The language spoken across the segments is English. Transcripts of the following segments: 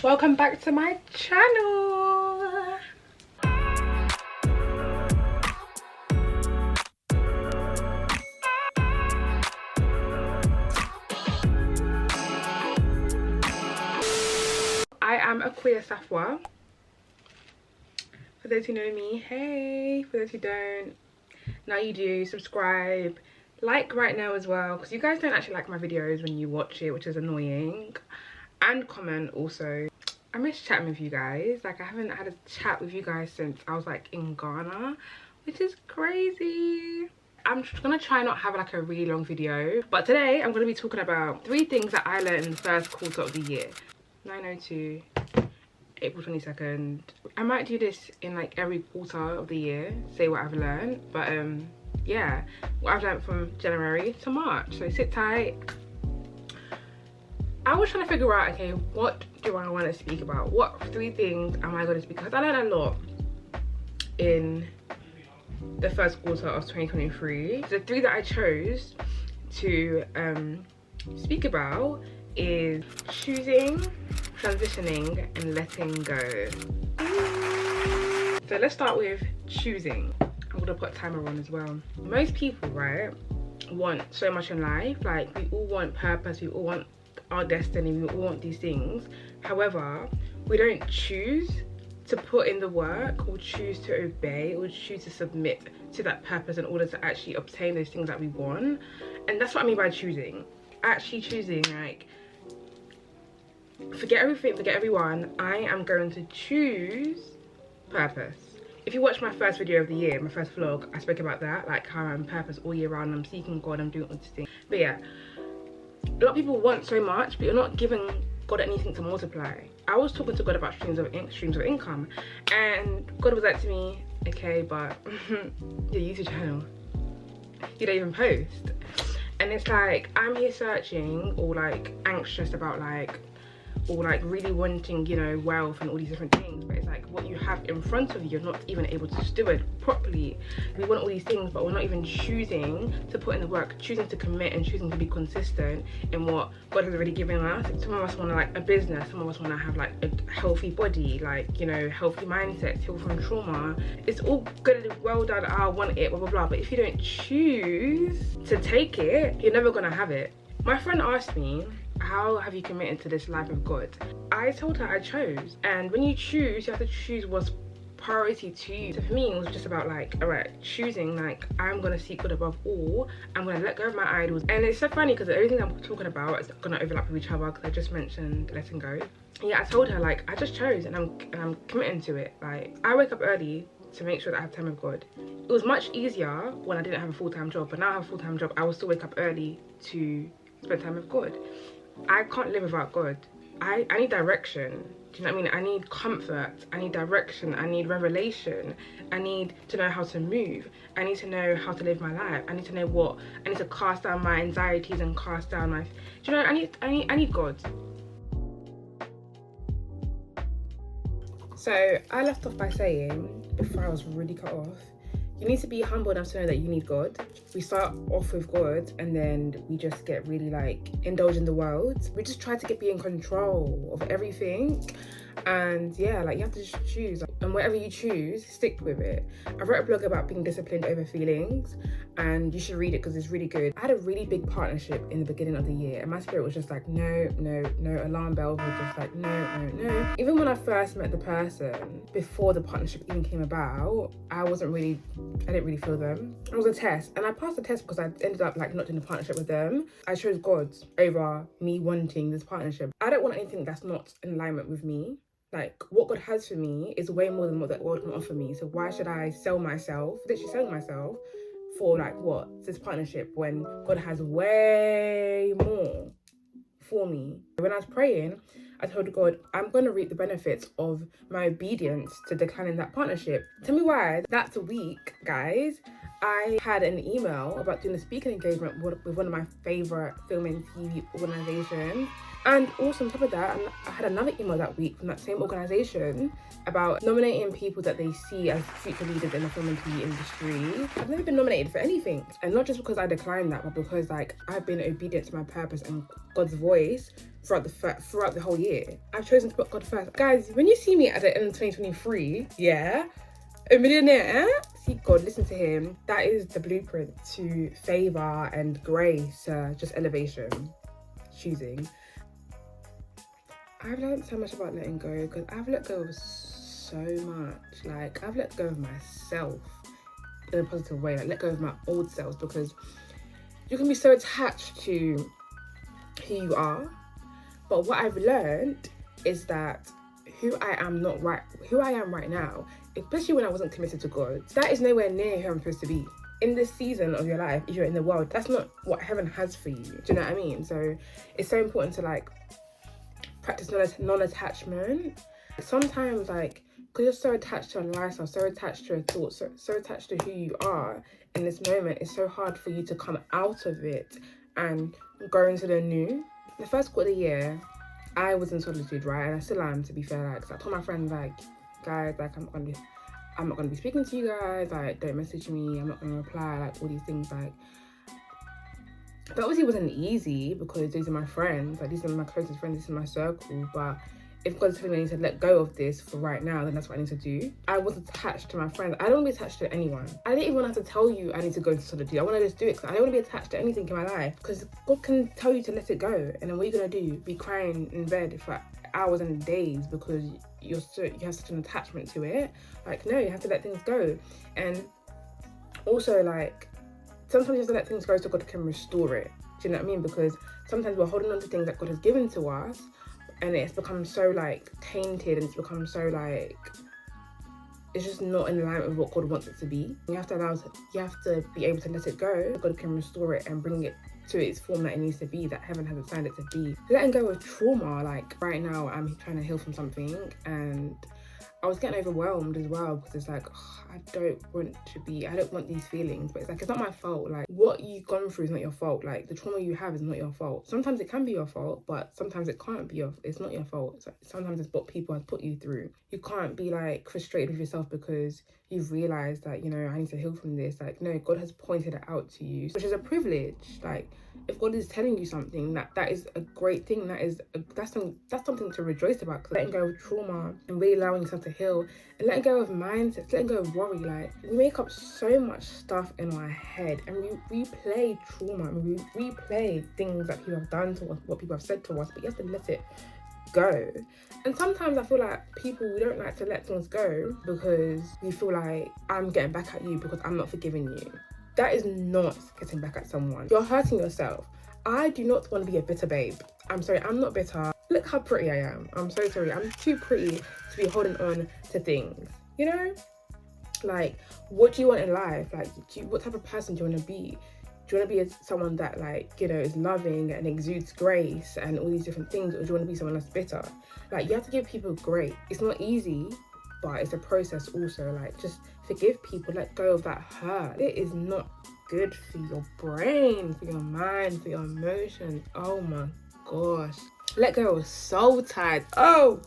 Welcome back to my channel. I am Aquia Safwa. For those who know me, hey. For those who don't, now you do. Subscribe, like right now as well, because you guys don't actually like my videos when you watch it, which is annoying. And comment also. I miss chatting with you guys. Like, I haven't had a chat with you guys since I was like in Ghana, which is crazy. I'm gonna try not have like a really long video, but today I'm gonna be talking about 3 things that I learned in the first quarter of the year. 9:02, April 22nd. I might do this in like every quarter of the year, say what I've learned, but yeah, what I've learned from January to March. So sit tight. I was trying to figure out, okay, what do I want to speak about? What 3 things am I going to speak? Because I learned a lot in the first quarter of 2023. The 3 that I chose to speak about is choosing, transitioning, and letting go. So let's start with choosing. I'm gonna put a timer on as well. Most people, right, want so much in life. Like, we all want purpose, we all want our destiny, we all want these things. However, we don't choose to put in the work, or choose to obey, or choose to submit to that purpose in order to actually obtain those things that we want. And that's what I mean by choosing. Actually choosing, like, forget everything, forget everyone. I am going to choose purpose. If you watch my first video of the year, my first vlog, I spoke about that, like how I'm purpose all year round, I'm seeking God, I'm doing all these things. But yeah, a lot of people want so much, but you're not giving God anything to multiply. I was talking to God about streams of income, and God was like to me, okay, but your YouTube channel, you don't even post. And it's like, I'm here searching, or like anxious about like, or like really wanting, you know, wealth and all these different things, but it's like what you have in front of you, you're not even able to steward properly. We want all these things, but we're not even choosing to put in the work, choosing to commit, and choosing to be consistent in what God has already given us. Some of us want to like a business, some of us want to have like a healthy body, like, you know, healthy mindset, heal from trauma. It's all good and well done, I want it, blah blah blah, but if you don't choose to take it, you're never gonna have it. My friend asked me, how have you committed to this life of God? I told her I chose. And when you choose, you have to choose what's priority to you. So for me, it was just about like, all right, choosing, like, I'm gonna seek God above all. I'm gonna let go of my idols. And it's so funny because everything I'm talking about is gonna overlap with each other, because I just mentioned letting go. Yeah, I told her, like, I just chose, and I'm committing to it. Like, I wake up early to make sure that I have time with God. It was much easier when I didn't have a full-time job, but now I have a full-time job. I will still wake up early to spend time with God. I can't live without God. I need direction. Do you know what I mean? I need comfort. I need direction. I need revelation. I need to know how to move. I need to know how to live my life. I need to know what I need to cast down my anxieties and cast down my. Do you know? I need God. So I left off by saying, before I was really cut off, you need to be humble enough to know that you need God. We start off with God, and then we just get really like indulge in the world. We just try to be in control of everything. And yeah, like, you have to just choose, and whatever you choose, stick with it. I wrote a blog about being disciplined over feelings, and you should read it because it's really good. I had a really big partnership in the beginning of the year, and my spirit was just like, no, no, no. Alarm bells were just like, no, no, no. Even when I first met the person, before the partnership even came about, I didn't really feel them. It was a test, and I passed the test because I ended up like not doing the partnership with them. I chose God over me wanting this partnership. I don't want anything that's not in alignment with me. Like, what God has for me is way more than what the world can offer me. So why should I sell myself, literally selling myself, for like what? This partnership, when God has way more for me. When I was praying, I told God, I'm going to reap the benefits of my obedience to declining that partnership. Tell me why. That's a week, guys. I had an email about doing a speaking engagement with one of my favourite film and TV organisations. And also on top of that, I had another email that week from that same organisation about nominating people that they see as future leaders in the film and TV industry. I've never been nominated for anything. And not just because I declined that, but because like I've been obedient to my purpose and God's voice throughout the whole year. I've chosen to put God first. Guys, when you see me at the end of 2023, yeah, a millionaire, see God, listen to him. That is the blueprint to favour and grace, just elevation, choosing. I've learned so much about letting go because I've let go of so much. Like, I've let go of myself in a positive way, like let go of my old selves, because you can be so attached to who you are. But what I've learned is that who I am right now, especially when I wasn't committed to God, that is nowhere near who I'm supposed to be. In this season of your life, if you're in the world, that's not what heaven has for you. Do you know what I mean? So it's so important to like practice non-attachment. Sometimes like, because you're so attached to your lifestyle, so attached to your thoughts, so attached to who you are in this moment, it's so hard for you to come out of it and go into the new. The first quarter of the year, I was in solitude, right? And I still am, to be fair. Like, so I told my friends, like, guys, like, I'm not gonna be speaking to you guys. Like, don't message me. I'm not gonna reply. Like, all these things, like. But obviously it wasn't easy because these are my friends, like these are my closest friends, this is my circle. But if God's telling me I need to let go of this for right now, then that's what I need to do. I was attached to my friends. I don't want to be attached to anyone. I didn't even have to tell you I need to go into solitude. I want to just do it because I don't want to be attached to anything in my life, because God can tell you to let it go. And then what are you going to do? Be crying in bed for hours and days because you have such an attachment to it? Like, no, you have to let things go. And also, like, sometimes you have to let things go so God can restore it. Do you know what I mean? Because sometimes we're holding on to things that God has given to us, and it's become so like tainted, and it's become so like, it's just not in line with what God wants it to be. You have to be able to let it go. God can restore it and bring it to its form that it needs to be, that heaven has assigned it to be. Letting go of trauma, like right now I'm trying to heal from something, and I was getting overwhelmed as well, because it's like, I don't want these feelings, but it's like, it's not my fault. Like, what you've gone through is not your fault. Like, the trauma you have is not your fault. Sometimes it can be your fault, but sometimes it can't be it's not your fault. So sometimes it's what people have put you through. You can't be like frustrated with yourself because you've realized that, you know, I need to heal from this. Like, no, God has pointed it out to you, which is a privilege. Like, if God is telling you something, that is a great thing. That's something to rejoice about. Because letting go of trauma and really allowing yourself to heal, and letting go of mindsets, letting go of worry. Like, we make up so much stuff in our head, and we replay trauma, and we replay things that people have done to us, what people have said to us, but you have to let it go. And sometimes I feel like we don't like to let things go because we feel like, I'm getting back at you because I'm not forgiving you. That is not getting back at someone. You're hurting yourself. I do not want to be a bitter babe. I'm sorry, I'm not bitter. Look how pretty I am. I'm so sorry. I'm too pretty to be holding on to things. You know? Like, what do you want in life? Like, what type of person do you want to be? Do you want to be someone that, like, you know, is loving and exudes grace and all these different things? Or do you want to be someone that's bitter? Like, you have to give people grace. It's not easy, but it's a process also. Like, just forgive people, let go of that hurt. It is not good for your brain, for your mind, for your emotions. Oh my gosh. Let go of soul ties. Oh,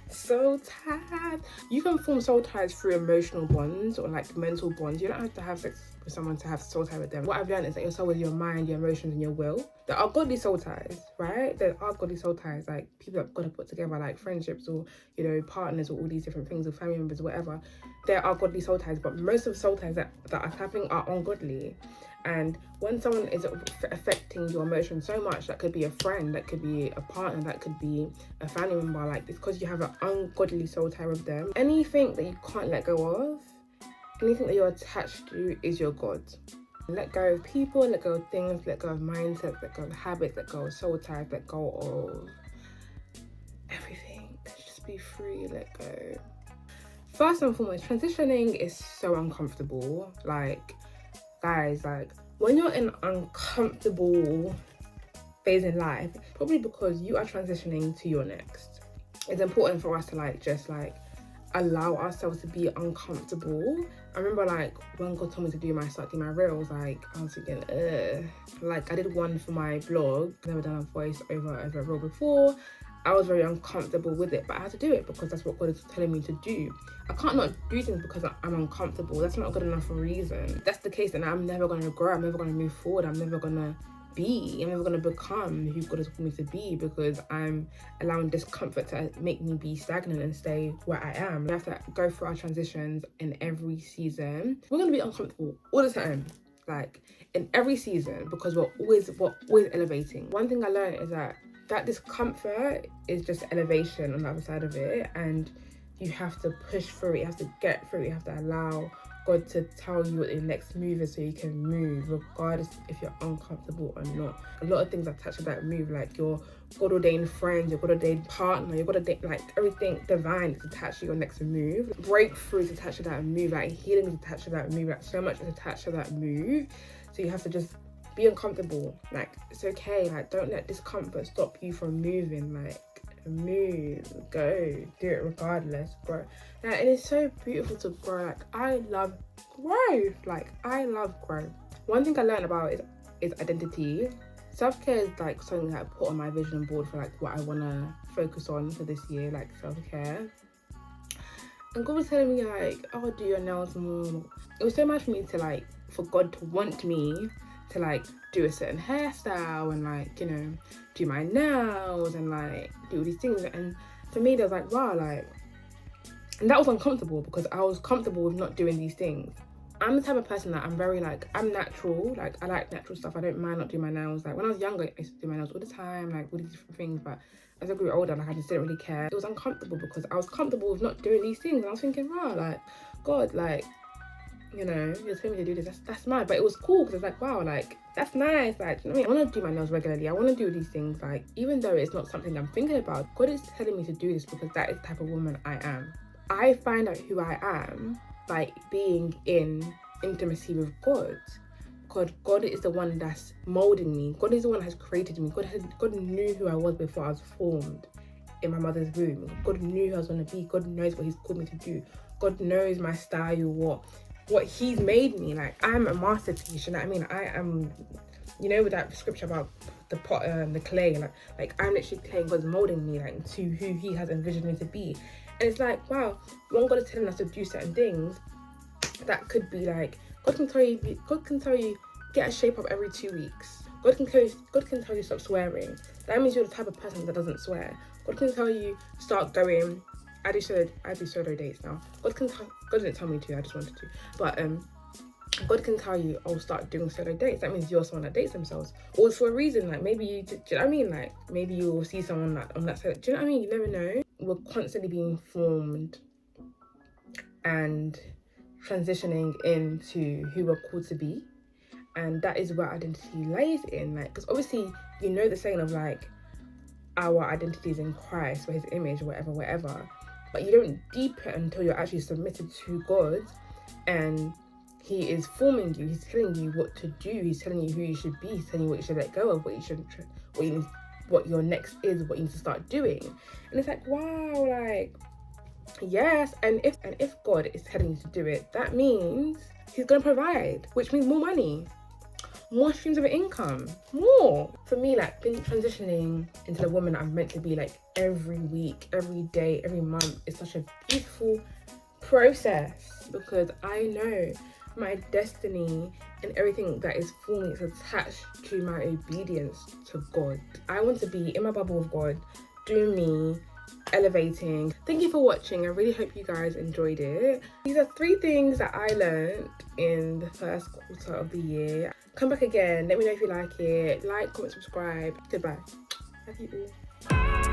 soul ties. You can form soul ties through emotional bonds or like mental bonds. You don't have to have sex with someone to have soul tie with them. What I've learned is that your soul is your mind, your emotions, and your will. There are godly soul ties, right? There are godly soul ties, like people that God have put together, like friendships or, you know, partners or all these different things, or family members or whatever. There are godly soul ties, but most of the soul ties that are happening are ungodly. And when someone is affecting your emotions so much, that could be a friend, that could be a partner, that could be a family member, like, it's because you have an ungodly soul tie with them. Anything that you can't let go of, anything that you're attached to, is your God. Let go of people, let go of things, let go of mindsets, let go of habits, let go of soul ties, let go of everything. Just be free, let go. First and foremost, transitioning is so uncomfortable. Like, guys, like, when you're in uncomfortable phase in life, probably because you are transitioning to your next, it's important for us to like just like allow ourselves to be uncomfortable I remember like when God told me to start doing my reels, like I was thinking, like I did one for my blog, never done a voice over a reel before. I was very uncomfortable with it, but I had to do it because that's what God is telling me to do. I can't not do things because I'm uncomfortable. That's not a good enough reason. If that's the case, then I'm never going to grow. I'm never going to move forward. I'm never going to become who God has called me to be, because I'm allowing discomfort to make me be stagnant and stay where I am. We have to go through our transitions in every season. We're going to be uncomfortable all the time, like in every season, because we're always elevating. One thing I learned is that discomfort is just elevation on the other side of it, and you have to push through it. You have to get through it. You have to allow God to tell you what your next move is so you can move, regardless if you're uncomfortable or not. A lot of things attached to that move, like your God-ordained friend, your God-ordained partner, your God-ordained, like everything divine is attached to your next move. Breakthrough is attached to that move, like healing is attached to that move, like so much is attached to that move. So you have to just be uncomfortable. Like, it's okay. Like, don't let discomfort stop you from moving. Like, move, go, do it regardless, grow. Like, and it's so beautiful to grow. Like, I love growth. Like, I love growth. One thing I learned about is identity. Self-care is like something that I put on my vision board for like what I want to focus on for this year, like self-care. And God was telling me like, oh, do your nails more. It was so much for me to like, for God to want me to like do a certain hairstyle and like, you know, do my nails and like do all these things. And for me, there was like, wow, like, and that was uncomfortable because I was comfortable with not doing these things. I'm the type of person that I'm very like, I'm natural. Like, I like natural stuff. I don't mind not doing my nails. Like, when I was younger, I used to do my nails all the time, like all these different things. But as I grew older, like, I just didn't really care. It was uncomfortable because I was comfortable with not doing these things. And I was thinking, wow, like, God, like, you know, you're telling me to do this, that's mad. But it was cool because it's like, wow, like, that's nice. Like, you know what I mean? I want to do my nails regularly. I want to do these things. Like, even though it's not something I'm thinking about, God is telling me to do this because that is the type of woman I am. I find out who I am by being in intimacy with God. God is the one that's molding me. God is the one that has created me. God knew who I was before I was formed in my mother's womb. God knew who I was going to be. God knows what he's called me to do. God knows my style, what he's made me. Like, I'm a masterpiece, you know what I mean? I am, you know, with that scripture about the pot and the clay, like I'm literally clay, and God's molding me like to who he has envisioned me to be. And it's like, wow, when God is telling us to do certain things, that could be like, God can tell you get a shape up every 2 weeks. God can tell you stop swearing. That means you're the type of person that doesn't swear. God can tell you start going. I do solo dates now. God didn't tell me to, I just wanted to. But God can tell you, oh, start doing solo dates. That means you're someone that dates themselves. Or it's for a reason, like maybe do you know what I mean? Like maybe you will see someone that on that solo. Do you know what I mean? You never know. We're constantly being formed and transitioning into who we're called to be. And that is where identity lays in. Like, because obviously, you know the saying of like, our identity is in Christ, or his image, or whatever. But you don't deepen it until you're actually submitted to God and he is forming you. He's telling you what to do. He's telling you who you should be. He's telling you what you should let go of, what your next is, what you need to start doing. And it's like, wow, like, yes. And if God is telling you to do it, that means he's going to provide, which means more money, more streams of income, more. For me, like, been transitioning into the woman I'm meant to be, like, every week, every day, every month is such a beautiful process, because I know my destiny and everything that is for me is attached to my obedience to God. I want to be in my bubble of God, doing me, elevating. Thank you for watching. I really hope you guys enjoyed it. These are 3 things that I learned in the first quarter of the year. Come back again, let me know if you like it. Like, comment, subscribe. Goodbye. Love you all.